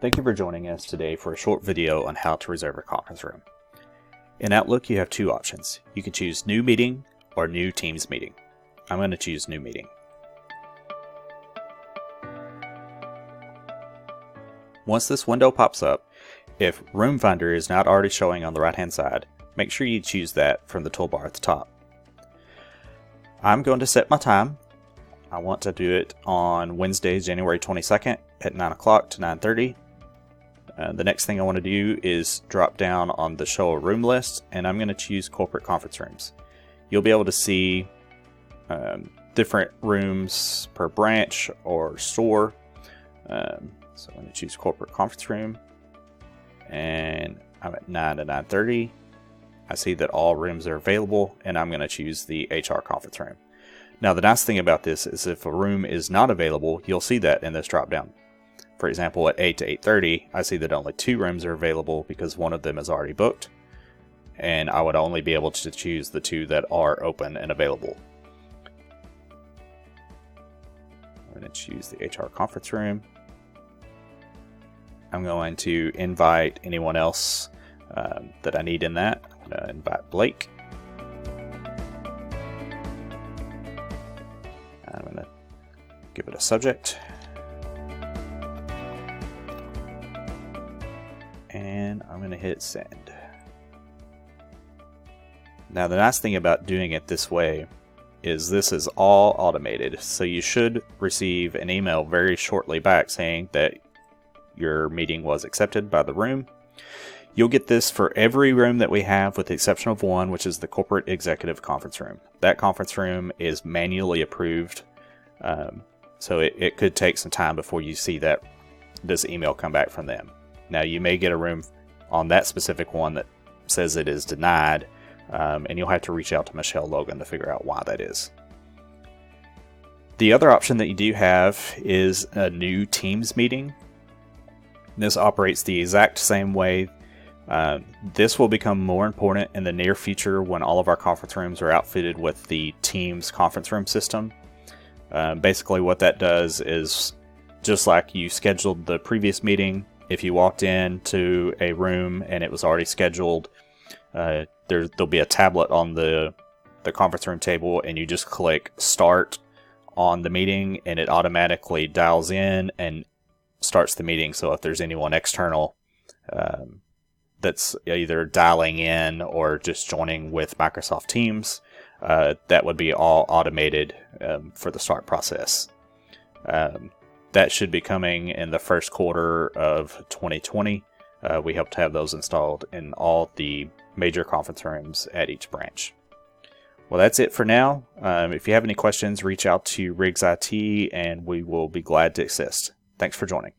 Thank you for joining us today for a short video on how to reserve a conference room. In Outlook, you have two options. You can choose New Meeting or New Teams Meeting. I'm going to choose New Meeting. Once this window pops up, if Room Finder is not already showing on the right-hand side, make sure you choose that from the toolbar at the top. I'm going to set my time. I want to do it on Wednesday, January 22nd at 9 o'clock to 9:30. The next thing I want to do is drop down on the Show a Room list, and I'm going to choose Corporate Conference Rooms. You'll be able to see different rooms per branch or store. So I'm going to choose Corporate Conference Room, and I'm at 9 to 9:30. I see that all rooms are available, and I'm going to choose the HR Conference Room. Now, the nice thing about this is if a room is not available, you'll see that in this drop down. For example, at 8 to 8:30, I see that only 2 rooms are available because one of them is already booked, and I would only be able to choose the 2 that are open and available. I'm going to choose the HR Conference Room. I'm going to invite anyone else that I need in that. I'm going to invite Blake. I'm going to give it a subject. And I'm going to hit send. Now, the nice thing about doing it this way is this is all automated. So you should receive an email very shortly back saying that your meeting was accepted by the room. You'll get this for every room that we have with the exception of one, which is the Corporate Executive Conference Room. That conference room is manually approved. So it could take some time before you see this email come back from them. Now, you may get a room on that specific one that says it is denied, and you'll have to reach out to Michelle Logan to figure out why that is. The other option that you do have is a New Teams Meeting. This operates the exact same way. This will become more important in the near future when all of our conference rooms are outfitted with the Teams conference room system. Basically what that does is, just like you scheduled the previous meeting, if you walked into a room and it was already scheduled, there'll be a tablet on the conference room table, and you just click Start on the meeting, and it automatically dials in and starts the meeting. So if there's anyone external that's either dialing in or just joining with Microsoft Teams, that would be all automated for the start process. That should be coming in the first quarter of 2020. We hope to have those installed in all the major conference rooms at each branch. Well, that's it for now. If you have any questions, reach out to Riggs IT, and we will be glad to assist. Thanks for joining.